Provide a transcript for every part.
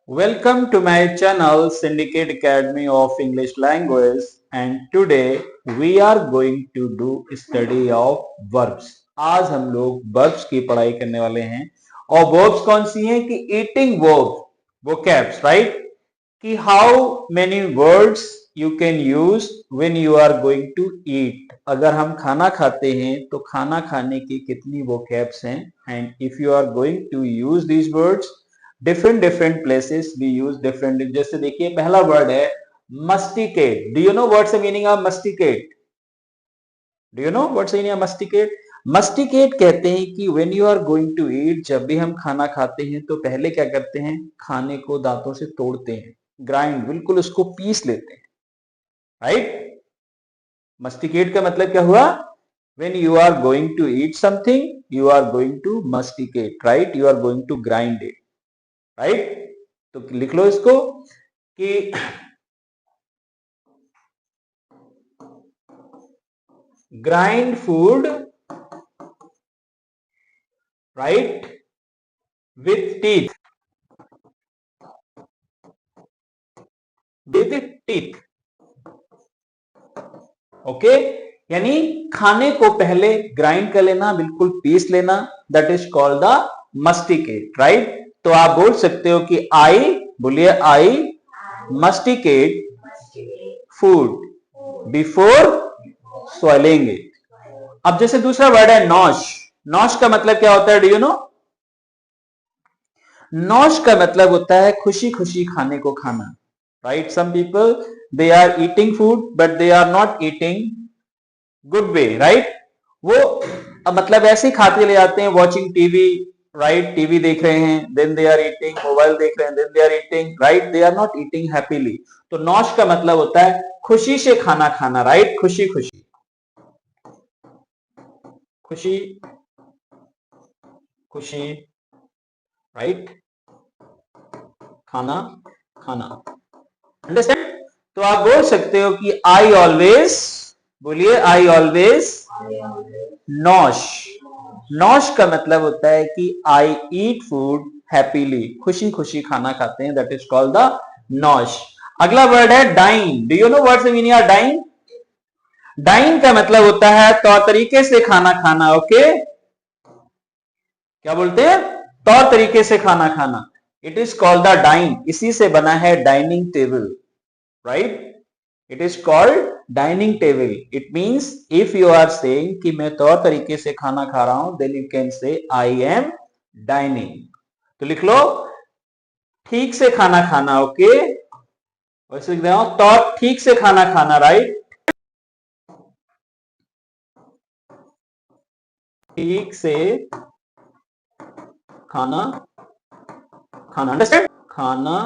Welcome to my channel Syndicate Academy of English Language, and today we are going to do study of verbs. आज हम लोग verbs की पढ़ाई करने वाले हैं और verbs कौन सी हैं कि eating verb, vocabs, right? कि how many words you can use when you are going to eat. अगर हम खाना खाते हैं तो खाना खाने की कितनी vocabs हैं, and if you are going to use these words different places we use different. जैसे देखिए पहला वर्ड है masticate. Do you know what's the meaning of masticate? Do you know what's the meaning of masticate? masticate कहते हैं कि when you are going to eat, जब भी हम खाना खाते हैं तो पहले क्या करते हैं, खाने को दांतों से तोड़ते हैं, ग्राइंड, बिल्कुल उसको पीस लेते हैं, राइट? masticate का मतलब क्या हुआ? when you are going to eat something, you are going to masticate, right? You are going to grind it, right? तो लिख लो इसको कि grind food, right, with teeth, with teeth. Okay, यानी खाने को पहले ग्राइंड कर लेना, बिल्कुल पीस लेना, that is called the masticate, right? तो आप बोल सकते हो कि आई, बोलिए I masticate food before swallowing it. अब जैसे दूसरा वर्ड है नॉश. नॉश का मतलब क्या होता है, डू यू नो? नॉश का मतलब होता है खुशी खुशी खाने को खाना, right? Some people they are eating food but they are not eating good way, right? वो मतलब ऐसे ही खाते ले जाते हैं, वॉचिंग टीवी, राइट? टीवी देख रहे हैं, then they are eating, mobile देख रहे हैं, then they are eating, right? They are not eating happily. तो नॉश का मतलब होता है खुशी से खाना खाना, राइट? खुशी खुशी, खुशी खुशी, राइट? खाना खाना, अंडरस्टैंड? तो आप बोल सकते हो कि आई ऑलवेज, बोलिए आई ऑलवेज नॉश. नॉश का मतलब होता है कि आई ईट फूड हैप्पीली, खुशी खुशी खाना खाते हैं, that is called the nosh. अगला वर्ड है dine. Do you know what's the meaning of dine? Dine का मतलब होता है तौर तरीके से खाना खाना. ओके, क्या बोलते हैं? तौर तरीके से खाना खाना. It is called the dine. इसी से बना है dining table, right? It is called dining table. It means if you are saying कि मैं तौर तरीके से खाना खा रहा हूं, then you can say I am dining. तो लिख लो ठीक से खाना खाना. ओके, वैसे लिख रहा हूं तौर ठीक से खाना खाना, राइट? ठीक से खाना खाना, अंडरस्टैंड? खाना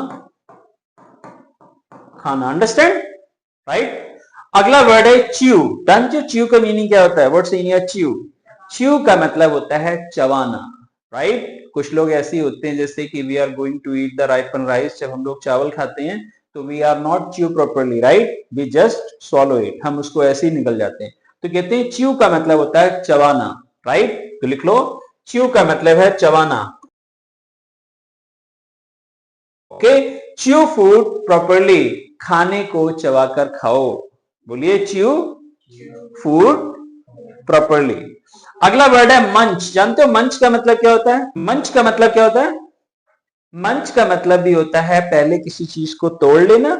खाना, अंडरस्टैंड, राइट? अगला वर्ड है च्यू. डन च्यू का मीनिंग क्या होता है? What's the meaning of chew? Chew का मतलब होता है चबाना, राइट? कुछ लोग ऐसे होते हैं जैसे कि we are going to eat the ripen rice. जब हम लोग चावल खाते हैं तो we are not chew properly, right? We just swallow it, हम उसको ऐसे ही निकल जाते हैं. तो कहते हैं च्यू का मतलब होता है चबाना, राइट? तो लिख लो च्यू का मतलब है चबाना. ओके, च्यू फूड प्रॉपरली, खाने को चबाकर खाओ. बोलिए च्यू फूड प्रॉपरली. अगला वर्ड है मंच. जानते हो मंच का मतलब क्या होता है? मंच का मतलब क्या होता है? मंच का मतलब भी होता है पहले किसी चीज को तोड़ लेना,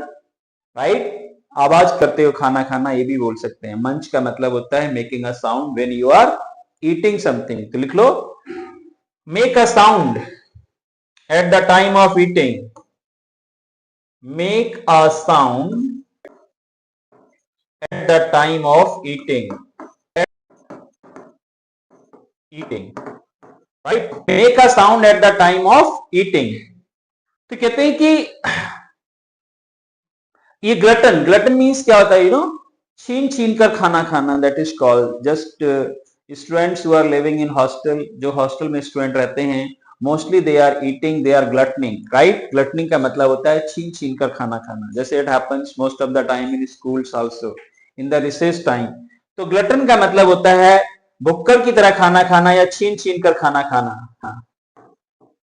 राइट? आवाज करते हो खाना खाना, ये भी बोल सकते हैं. मंच का मतलब होता है making a sound when you are eating something. तो लिख लो make a sound at the time of eating. Make a sound at the time of eating. Eating, right? Make a sound at the time of eating. तो कहते हैं कि ये glutton, glutton means क्या होता है? यू नो, छीन छीन कर खाना खाना. That is called just students who are living in hostel. जो हॉस्टल में स्टूडेंट रहते हैं, mostly they are eating, they are gluttoning, right? Gluttoning का मतलब होता है छीन छीन कर खाना खाना. जैसे it happens most of the time in schools also in the recess time. तो ग्लटन का मतलब होता है भुक्कड़ की तरह खाना खाना या छीन छीन कर खाना खाना. हाँ,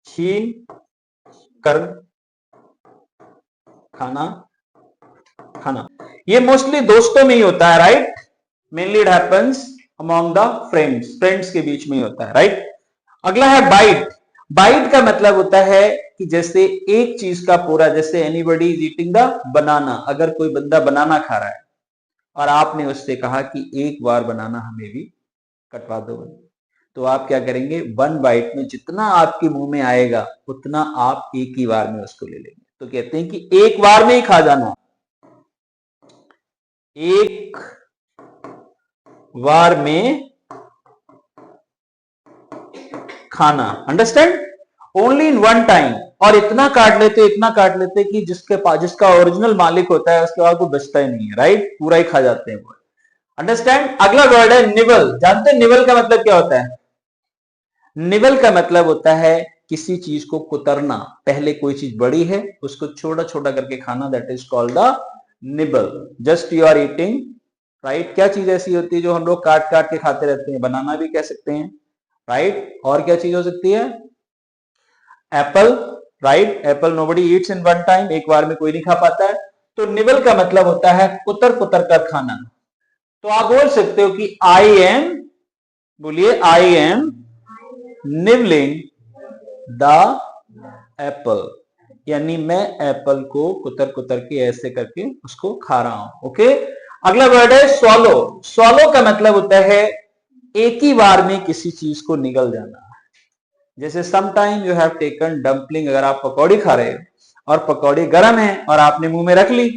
छीन कर खाना खाना। ये मोस्टली दोस्तों में ही होता है, right? Mainly it happens among the friends के बीच में ही होता है, राइट? अगला है बाइट। बाइट का मतलब होता है कि जैसे एक चीज का पूरा, जैसे anybody is eating the banana, अगर कोई बंदा बनाना खा रहा है और आपने उससे कहा कि एक बार बनाना हमें भी कटवा दो, तो आप क्या करेंगे? वन बाइट में जितना आपके मुंह में आएगा उतना आप एक ही बार में उसको ले लेंगे। तो कहते हैं कि एक बार में ही खा जाना, एक बार में खाना, understand? Only in one time. और इतना काट लेते कि जिसका ओरिजिनल मालिक होता है उसके बाद कोई बचता ही नहीं है, राइट? पूरा ही खा जाते हैं वो, अंडरस्टैंड? अगला वर्ड है निबल। जानते हैं निबल का मतलब क्या होता है? निबल का मतलब होता है किसी चीज को कुतरना। पहले कोई चीज बड़ी है उसको छोटा छोटा करके खाना, that is called the nibble. Just you are eating, right? क्या चीज ऐसी होती है जो हम लोग काट काट के खाते रहते हैं? बनाना भी कह सकते हैं, राइट? और क्या चीज हो सकती है? Apple, right? Apple nobody Yeats in one time, एक बार में कोई नहीं खा पाता है। तो निबल का मतलब होता है कुतर कुतर कर खाना। तो आप बोल सकते हो कि आई एम, बोलिए I M nibbling the Apple, यानी मैं एप्पल को कुतर कुतर के ऐसे करके उसको खा रहा हूं, ओके? अगला वर्ड है स्वॉलो। स्वॉलो का मतलब होता है एक ही बार में किसी चीज को निगल जाना। जैसे sometime you have taken dumpling, अगर आप पकौड़ी खा रहे हो और पकौड़ी गर्म है और आपने मुंह में रख ली,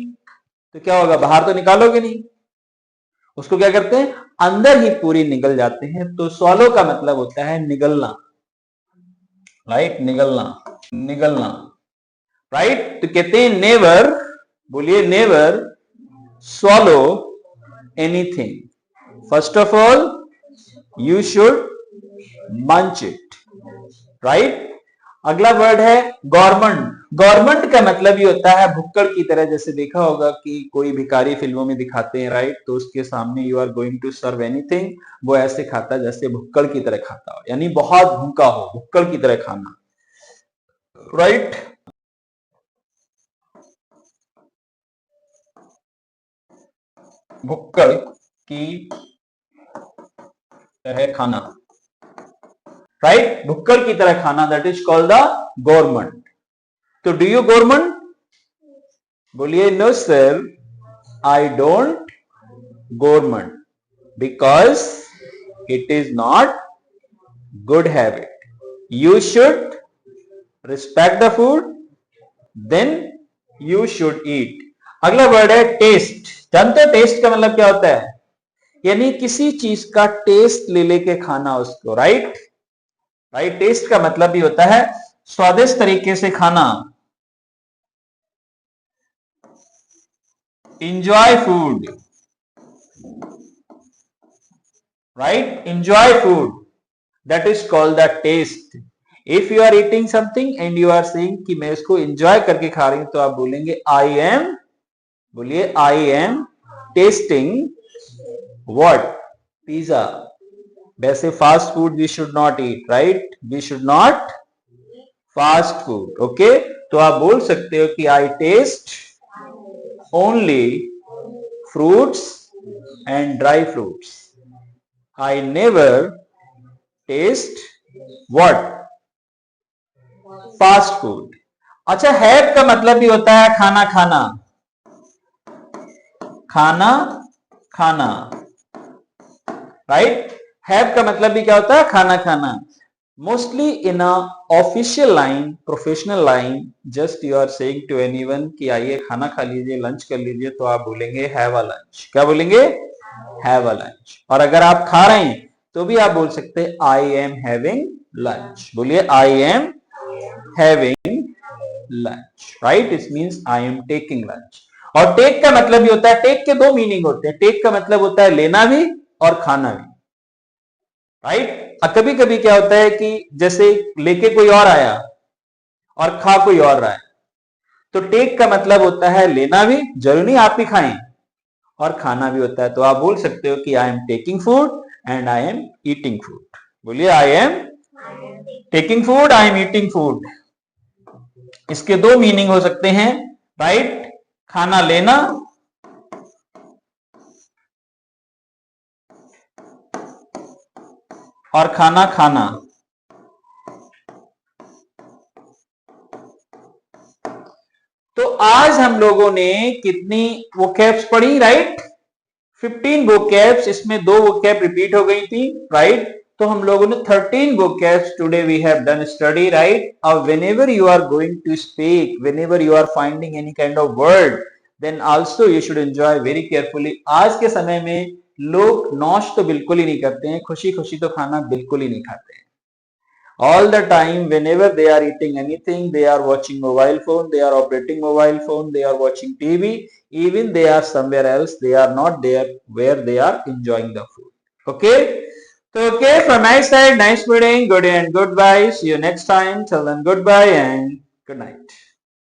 तो क्या होगा? बाहर तो निकालोगे नहीं, उसको क्या करते हैं? अंदर ही पूरी निगल जाते हैं। तो स्वॉलो का मतलब होता है निगलना, राइट? निगलना, निगलना, राइट? तो कहते हैं नेवर, बोलिए never swallow anything. First of all you should मंच इट, राइट? अगला वर्ड है गवर्नमेंट। गवर्नमेंट का मतलब ये होता है भुक्कड़ की तरह। जैसे देखा होगा कि कोई भिखारी फिल्मों में दिखाते हैं, राइट? तो उसके सामने you are going to serve anything, वो ऐसे खाता जैसे भुक्कड़ की तरह खाता हो, यानी बहुत भूखा हो, भुक्कड़ की तरह खाना, राइट? भुक्कड़ की तरह खाना, राइट? भुक्कड़ की तरह खाना, that is called the government. तो डू यू गवर्नमेंट? बोलिए no sir, I don't government, because it is not good habit. You should respect the food, then you should eat. अगला वर्ड है टेस्ट। जानते हो test का मतलब क्या होता है? यानी किसी चीज का टेस्ट ले लेके खाना उसको, राइट? राइट? टेस्ट का मतलब भी होता है स्वादिष्ट तरीके से खाना। enjoy food, right? Enjoy food, that is called the taste. If you are eating something and you are saying कि मैं इसको enjoy करके खा रही हूं, तो आप बोलेंगे I am, बोलिए I am tasting what? Pizza. वैसे fast food we should not eat, right? We should not fast food, okay? तो आप बोल सकते हो कि I taste only fruits and dry fruits. I never taste what? Fast food. अच्छा, have का मतलब भी होता है खाना खाना, खाना खाना, राइट? हैव का मतलब भी क्या होता है? खाना खाना। Mostly in a official line, professional line, just you are saying to anyone कि आइए खाना खा लीजिए, लंच कर लीजिए, तो आप बोलेंगे हैव अ लंच। क्या बोलेंगे? Have a lunch. और अगर आप खा रहे हैं तो भी आप बोल सकते हैं आई एम हैविंग लंच। बोलिए I am having lunch, right? It means I am taking lunch. और टेक का मतलब भी होता है, टेक के दो मीनिंग होते हैं। टेक का मतलब होता है लेना भी और खाना भी, राइट? कभी कभी क्या होता है कि जैसे लेके कोई और आया और खा कोई और रहा है, तो टेक का मतलब होता है लेना भी, जरूरी नहीं आप ही खाएं, और खाना भी होता है। तो आप बोल सकते हो कि I am taking food and I am eating food. बोलिए I am taking food, I am eating food. इसके दो मीनिंग हो सकते हैं, राइट? खाना लेना और खाना खाना। तो आज हम लोगों ने कितनी वोकैब्स पढ़ी, राइट? 15 वोकैब्स, इसमें 2 वोकैब रिपीट हो गई थी, राइट? तो हम लोगों ने 13 vocabs today we have done study, right? Or whenever you are going to speak, whenever you are finding any kind of word, then also you should enjoy very carefully. आज के समय में लोग नौश तो बिल्कुल ही नहीं करते हैं, खुशी खुशी तो खाना बिल्कुल ही नहीं खाते हैं। All the time, whenever they are eating anything, they are watching mobile phone, they are operating mobile phone, they are watching TV, even they are somewhere else, they are not there where they are enjoying the food. Okay? So, okay, from my side, nice meeting, good day and goodbye. See you next time. Till then, goodbye and good night.